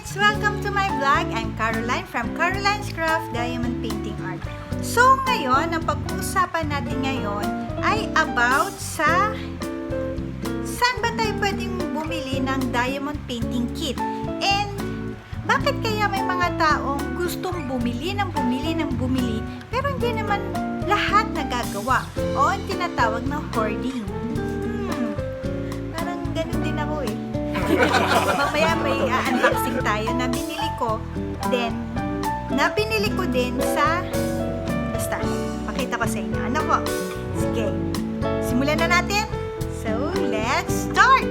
loves! Welcome to my vlog. I'm Caroline from Caroline's Craft Diamond Painting Art. So ngayon, ang pag-uusapan natin ngayon ay about sa saan ba tayo pwedeng bumili ng diamond painting kit. And bakit kaya may mga taong gustong bumili pero hindi naman lahat nagagawa o ang tinatawag na hoarding. Parang ganun din ako eh. Mamaya may unboxing tayo na binili ko din sa basta, pakita ko sa inyo. Ano po? Sige, simulan na natin. So, let's start!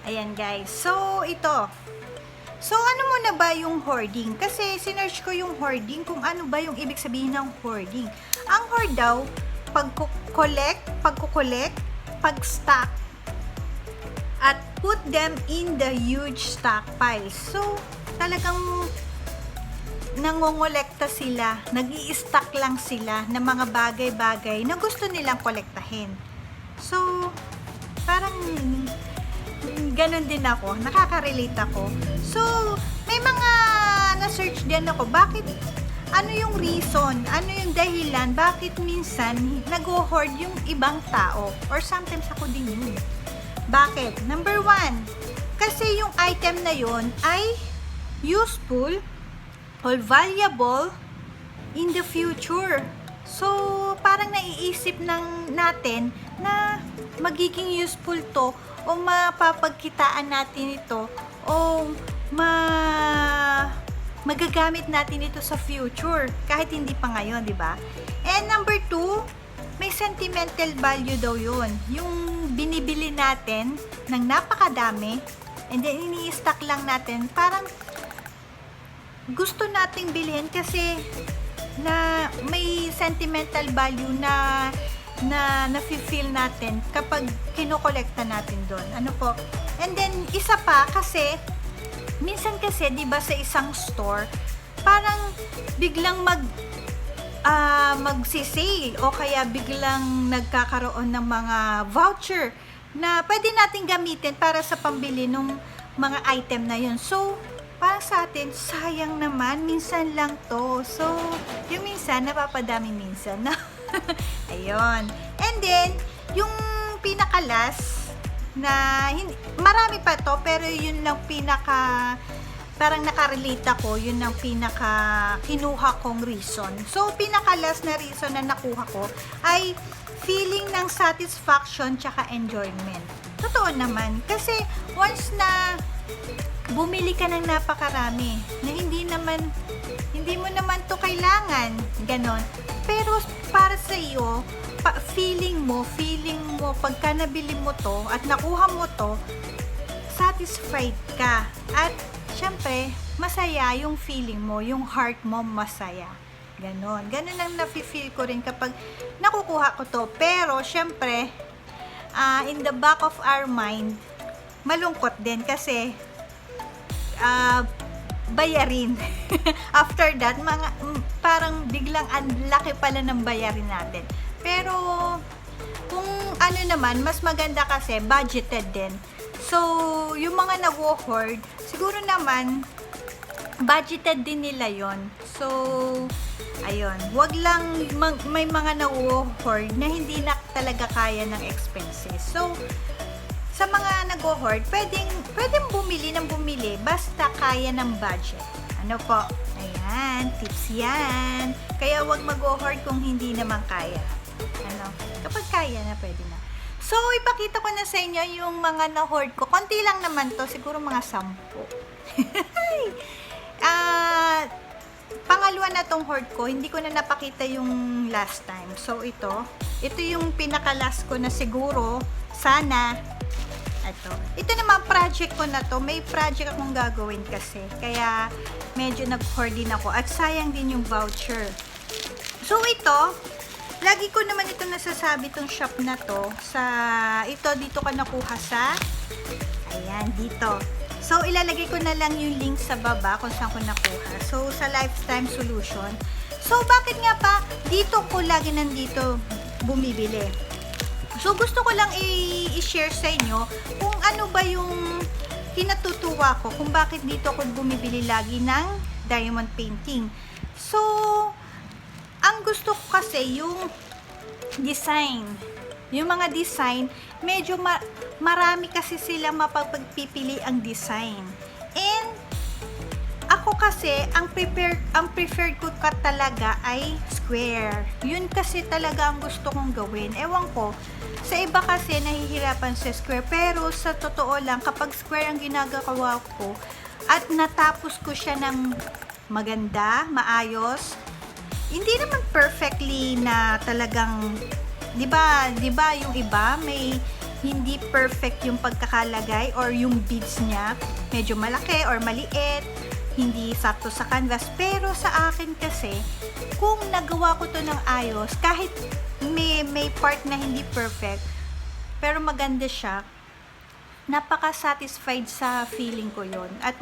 Ayan guys, so ito. So ano muna ba yung hoarding? Kasi sinearch ko yung hoarding kung ano ba yung ibig sabihin ng hoarding. Ang hoard daw, pagkukolekt, pag-stack, at put them in the huge stockpile. So talagang nangongolekta sila, nag-i-stack lang sila ng mga bagay-bagay na gusto nilang kolektahin. So parang ganun din ako, nakaka-relate ako. So, may mga na-search din ako, bakit, ano yung reason, ano yung dahilan, bakit minsan nag-hoard yung ibang tao, or sometimes ako din yun. Bakit? Number 1, kasi yung item na yun ay useful or valuable in the future. So, parang naiisip natin na magiging useful to o mapapagkitaan natin ito o magagamit natin ito sa future kahit hindi pa ngayon, di ba? And number 2, may sentimental value daw yun. Yung binibili natin ng napakadami and then ini-stack lang natin, parang gusto nating bilhin kasi na may sentimental value na nafe-feel natin kapag kinokolekta natin doon. Ano po? And then, isa pa kasi, minsan kasi, di ba sa isang store, parang biglang magsisale o kaya biglang nagkakaroon ng mga voucher na pwede natin gamitin para sa pambili ng mga item na yun. So, parang sa atin, sayang naman, minsan lang to. So, yung minsan, napapadami minsan na. Ayun. And then, yung pinakalas na marami pa to, pero yun lang parang nakarelate ako, yun ang kinuha kong reason. So, pinakalas na reason na nakuha ko ay feeling ng satisfaction tsaka enjoyment. Totoo naman. Kasi, once na bumili ka ng napakarami, na hindi mo naman to kailangan, ganon. Pero para sa iyo, feeling mo pagka nabili mo to at nakuha mo to, satisfied ka. At syempre, masaya yung feeling mo, yung heart mo masaya. Ganon. Ganon ang nafe-feel ko rin kapag nakukuha ko to. Pero syempre, in the back of our mind, malungkot din kasi bayarin. After that, parang biglang ang laki pala ng bayarin natin. Pero, kung ano naman, mas maganda kasi, budgeted din. So, yung mga nag-hoard, siguro naman, budgeted din nila yon. So, ayun. Wag lang, may mga nag-hoard na hindi na talaga kaya ng expenses. So, sa mga nag-hoard, pwedeng bumili basta kaya ng budget. Ano po? Ayan, tips yan. Kaya wag mag-hoard kung hindi naman kaya. Ano? Kapag kaya na, pwede na. So, ipakita ko na sa inyo yung mga na-hoard ko. Konti lang naman to, siguro mga 10. Pangalawa na tong hoard ko, hindi ko na napakita yung last time. So, ito yung pinaka-last ko na siguro, sana, ito naman project ko na to, may project akong gagawin kasi, kaya medyo nag-hoard din ako at sayang din yung voucher. So ito, lagi ko naman ito nasasabi tong shop na to sa ito dito ka nakuha sa, ayan, dito. So, ilalagay ko na lang yung link sa baba kung saan ko nakuha. So, sa Lifetime Solution. So, bakit nga pa dito ko lagi nandito bumibili? So, gusto ko lang i-share sa inyo kung ano ba yung kinatutuwa ko, kung bakit dito ako bumibili lagi ng diamond painting. So, ang gusto ko kasi yung design. Yung mga design, medyo marami kasi sila mapagpipili ang design. And ako kasi ang preferred ko talaga ay square. Yun kasi talaga ang gusto kong gawin. Ewan ko, sa iba kasi nahihirapan sa square, pero sa totoo lang kapag square ang ginagawa ko at natapos ko siya ng maganda, maayos, hindi naman perfectly na talagang 'di ba yung iba may hindi perfect yung pagkakalagay or yung beads niya medyo malaki or maliit, hindi sakto sa canvas. Pero sa akin kasi kung nagawa ko to ng ayos, kahit may part na hindi perfect pero maganda siya, napaka-satisfied sa feeling ko yun. At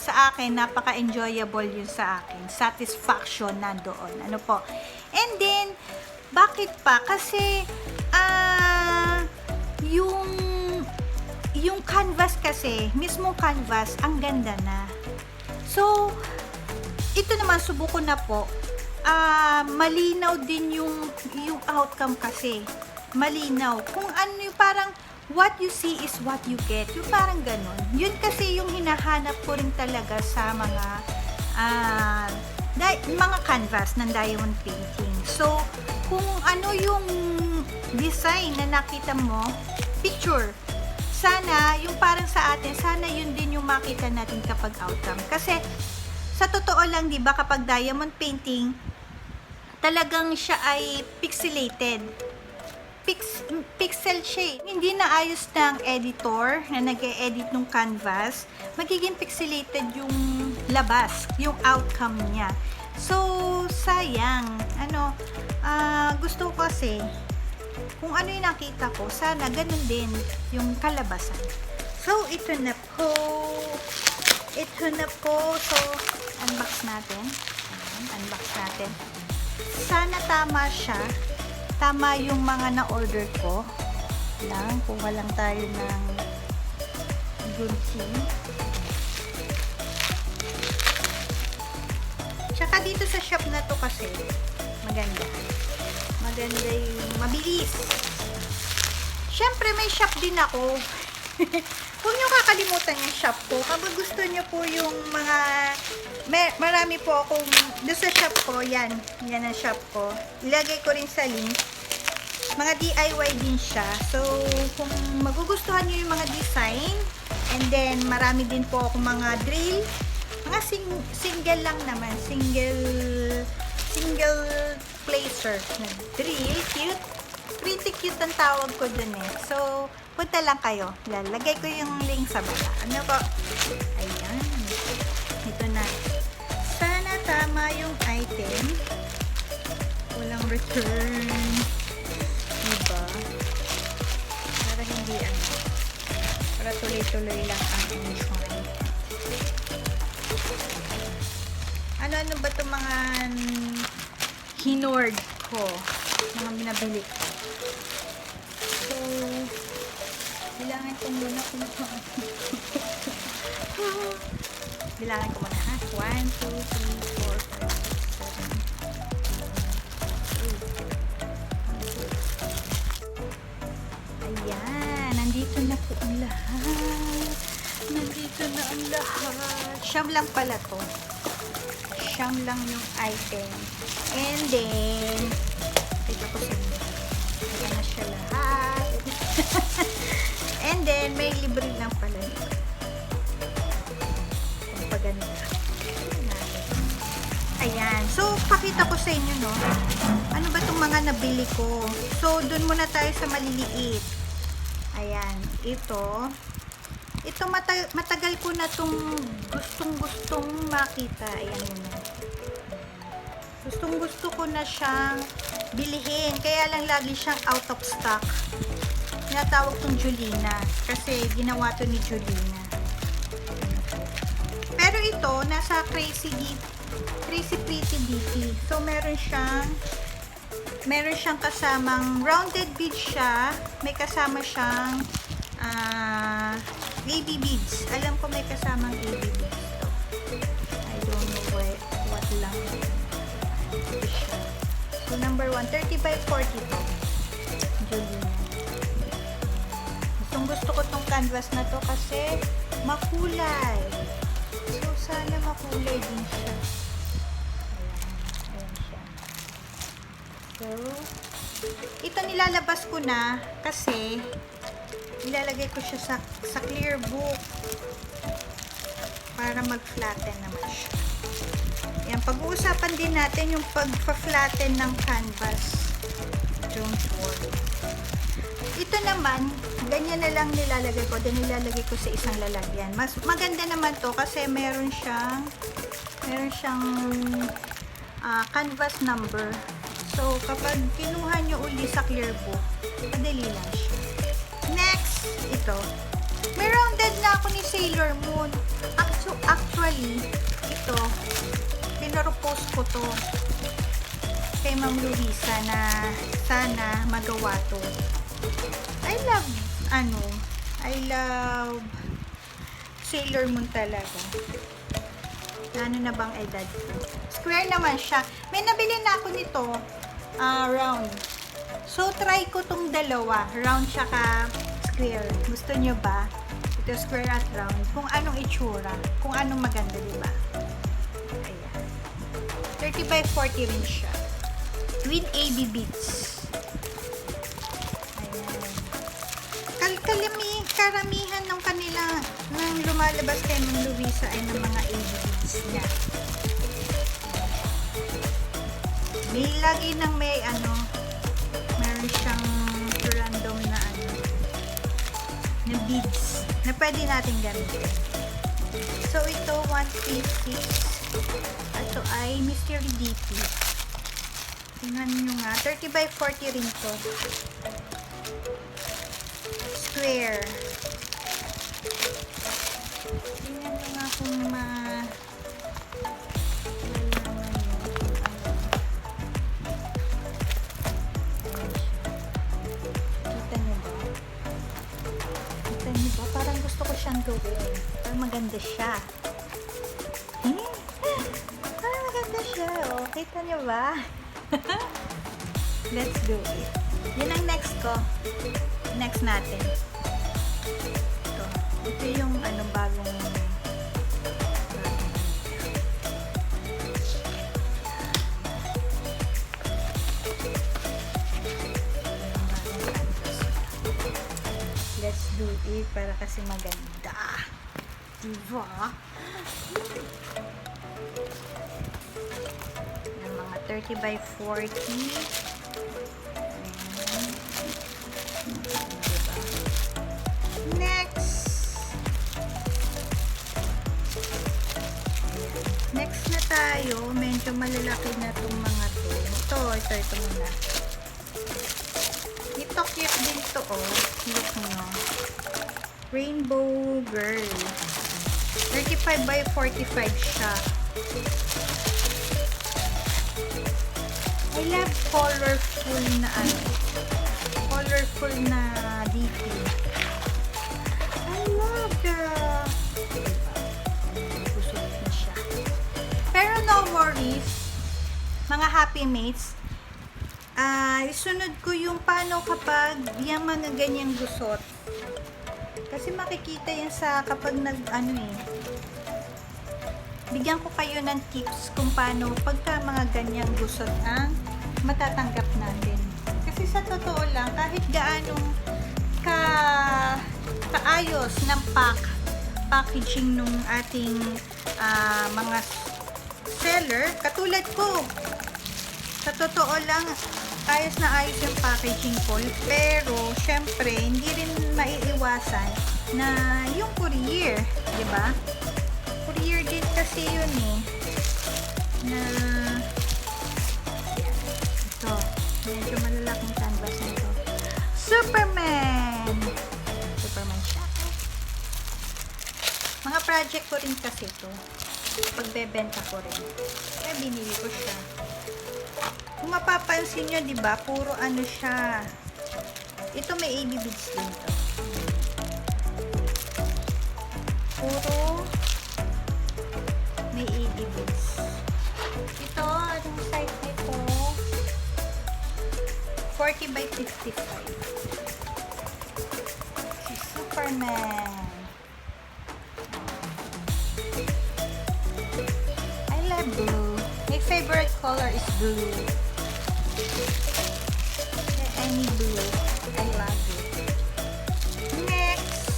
sa akin, napaka-enjoyable yun sa akin. Satisfaction nandoon. Ano po? And then, bakit pa? Kasi, yung canvas kasi, mismong canvas, ang ganda na. So, ito naman, subuko na po. Malinaw din yung outcome kasi. Malinaw. Kung ano yung parang, what you see is what you get. Yung parang ganun. Yun kasi yung hinahanap ko rin talaga sa mga canvas ng diamond painting. So, kung ano yung design na nakita mo, picture. Sana, yung parang sa atin, sana yun din yung makita natin kapag outcome. Kasi, sa totoo lang, di ba, kapag diamond painting, talagang siya ay pixelated. Pixel siya. Hindi na ayos ng editor na nag-e-edit ng canvas, magiging pixelated yung labas, yung outcome niya. So, sayang. Gusto ko kasi, kung ano yung nakita ko, sana ganun din yung kalabasan. So, ito na po. So, unbox natin. Unbox natin. Sana tama siya. Tama yung mga na-order ko. Kuha lang tayo ng gunting. Tsaka dito sa shop na to kasi, maganda. Maganda yung mabilis. Syempre, may shop din ako. Huwag nyo kakalimutan yung shop ko. Kapag gusto nyo po yung mga, marami po akong, doon sa shop ko, yan ang shop ko. Ilagay ko rin sa link. Mga DIY din siya. So, kung magugustuhan nyo yung mga design, and then, marami din po akong mga drill, mga single lang naman, single placer na drill, cute. Pretty cute ang tawag ko dun eh. So, punta lang kayo. Lalagay ko yung link sa baba. Ano po? Ayan. Ito na. Sana tama yung item. Walang return. Diba? Para hindi para tuloy-tuloy lang ang enjoy. Ano ba itong mga hinord ko? Mga binabili ko. So, bilangin ko muna kung bilangin ko muna ha. 1, 2, 3, 4, 5, 6, 7. Ayan, nandito na po ang lahat. Nandito na ang lahat. Siyam lang pala to. Siyam lang yung item. And then, ito ko sa inyo. Ayan na siya lahat. And then, may libre lang pala ito. Kung paganda. Ayan. So, pakita ko sa inyo, no? Ano ba itong mga nabili ko? So, dun muna tayo sa maliliit. Ayan. Ito, matagal ko na itong gustong makita. Ayan yun. Gustong-gusto ko na siyang bilihin. Kaya lang lagi siyang out of stock. Tinatawag tong Julina kasi ginawa to ni Julina. Pero ito, nasa Crazy Pretty DP. So, meron siyang kasamang rounded beads siya. May kasama siyang AB beads. Alam ko may kasamang AB beads to. I don't know what lang. Ito siya. So, number 1, 30 by 40 to. Julina. Gusto ko tong canvas na to kasi makulay. So, sana makulay din siya. Ayan siya. So, ito nilalabas ko na kasi ilalagay ko siya sa clear book para mag-flatten naman siya. Ayan, pag-uusapan din natin yung pag-flatten ng canvas. Don't worry. Ito naman, ganyan na lang nilalagay ko. Then nilalagay ko sa isang lalagyan. Mas maganda naman to kasi meron siyang canvas number. So, kapag kinuha nyo uli sa clear book, madali lang siya. Next, ito. May rounded na ako ni Sailor Moon. Actually, ito, pinropose ko to kay Ma'am Luisa na sana magawa to. I love Sailor Moon talaga. Ano na bang edad ko? Square naman siya. May nabili na ako nito, round. So, try ko tong dalawa. Round tsaka square. Gusto nyo ba? Ito square at round. Kung anong itsura. Kung anong maganda, diba? Ayan. 30 by 40 rin siya. With AB beads. Karamihan ng kanila nang lumalabas kay Ma'am Luisa ay ng mga ABs niya. May lagi nang meron siyang random na beads na pwede natin gamitin. So, ito 156. Ito ay Mystery DP. Tingnan nyo nga. 30 by 40 rin to. Square. Tingnan nyo nga kung kita nyo ba? Kita nyo ba? Parang gusto ko siyang gawin. Parang maganda siya. Parang maganda siya. Oh, kita nyo ba? Let's do it. Yun ang next ko. Next natin. Ito yung bagong let's do it para kasi maganda. Diba? Yung mga 30 by 40. Next na tayo, medyo malalaki na itong mga to. Ito muna. Ito cute din to, oh. Look nyo. Rainbow Girl. 35 by 45 siya. I love colorful na DP. I love Pero no worries, mga happy mates. Isunod ko yung paano kapag yung mga ganyang gusot. Kasi makikita yan sa kapag bigyan ko kayo ng tips kung paano pagka mga ganyang gusot ang matatanggap natin. Kasi sa totoo lang, kahit gaanong kaayos ng packaging nung ating mga seller, katulad ko, sa totoo lang, ayos na ayos yung packaging ko, pero syempre hindi rin maiiwasan na yung courier, di ba? Courier din kasi yun na ito, medyo malalaking canvas nito. Superman! project ko rin kasi to. Pagbebenta ko rin. Kaya binili ko siya. Kung mapapansin nyo, diba, puro ano siya. Ito may AB beads din to. Puro may AB beads. Ito, anong size nito? 40 by 55. Si Superman. I love blue. My favorite color is blue. Any blue. I love it. Next.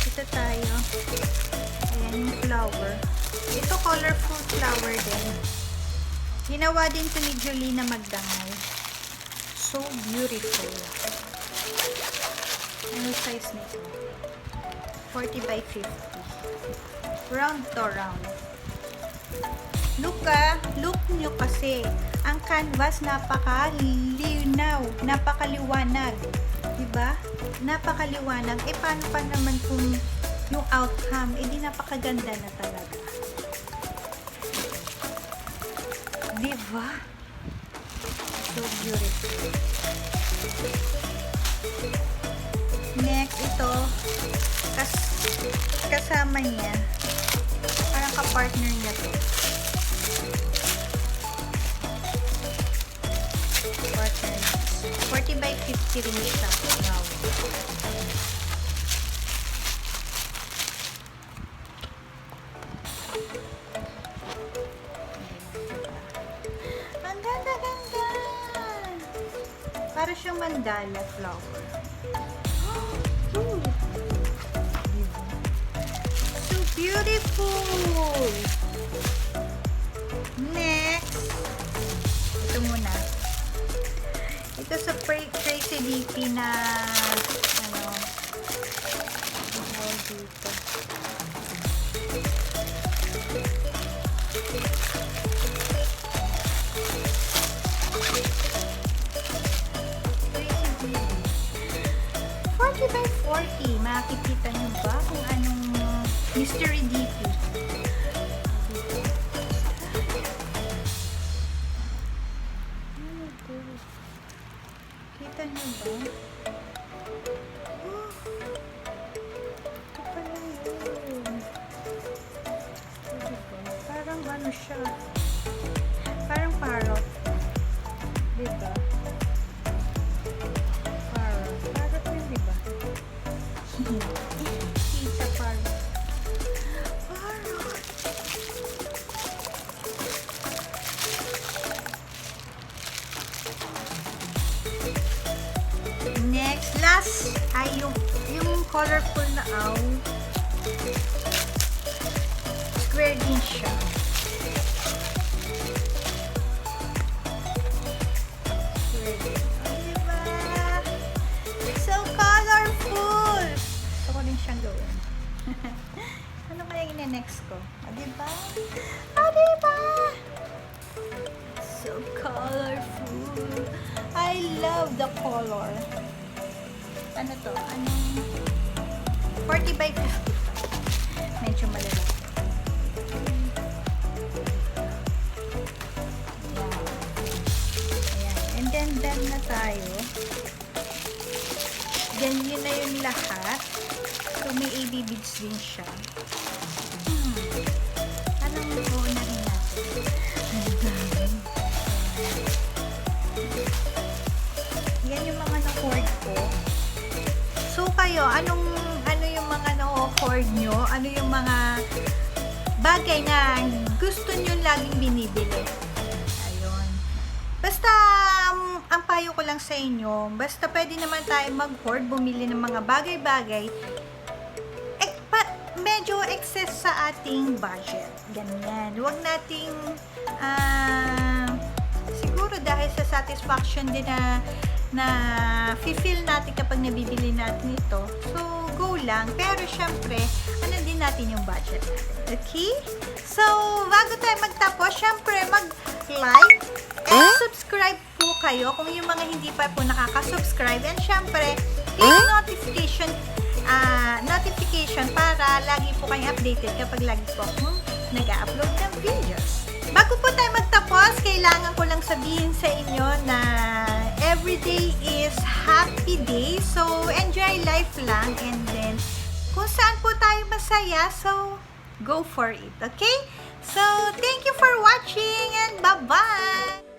Ito tayo. Ayan yung flower. Ito colorful flower din. Ginawa din to ni Julie na magdangay. So beautiful. Ano size nito? 40 by 50. Round to round. Look nyo kasi. Ang canvas napakalinaw, napakaliwanag. Diba? Napakaliwanag. Eh, paano pa naman kung yung outcome, eh, di napakaganda na talaga. Diba? So beautiful. Next, ito, kasama niya, parang ka-partner niya to. Partner. 40 by 50 rin siya. Wow. Ang ganda-ganda! Para siyang mandala flower. So beautiful! Next, ito muna. Ito sa Tracy DP na ano, dito. By 40. Makikita nyo ba kung anong mystery DP? Kita nyo ba? Oh, ito pala yun. Parang ano siya? Parang parrot. Diba? Kita parrot. Parrot. Next, last ay yung colorful na owl. Square din siya. Square din. Oh, diba? So colorful! Siyang gawin. Ano kaya ine-next ko? O, diba? O, diba? So colorful. I love the color. Ano to? Anong 40 by 55. Medyo malalaki. Ayan. And then done na tayo. Ganyan na yung lahat. So, may AB beads din siya. Anong uunahin natin? Ang dami. Yan yung mga na-hoard ko. So, kayo, ano yung mga na-hoard nyo? Ano yung mga bagay na gusto nyo laging binibili? Ayun. Basta, ang payo ko lang sa inyo, basta pwede naman tayo mag-hoard, bumili ng mga bagay-bagay medyo excess sa ating budget. Ganyan. Huwag nating siguro dahil sa satisfaction din na feel natin kapag nabibili natin ito. So, go lang. Pero syempre, ano din natin yung budget natin. Okay? So, bago tayo magtapos, syempre, mag-like and subscribe po kayo kung yung mga hindi pa po nakaka-subscribe. And syempre, click notification para lagi po kayong updated kapag lagi po akong nag-upload ng videos. Bago po tayo magtapos, kailangan ko lang sabihin sa inyo na everyday is happy day. So, enjoy life lang, and then kung saan po tayo masaya, so go for it, okay? So, thank you for watching and bye-bye!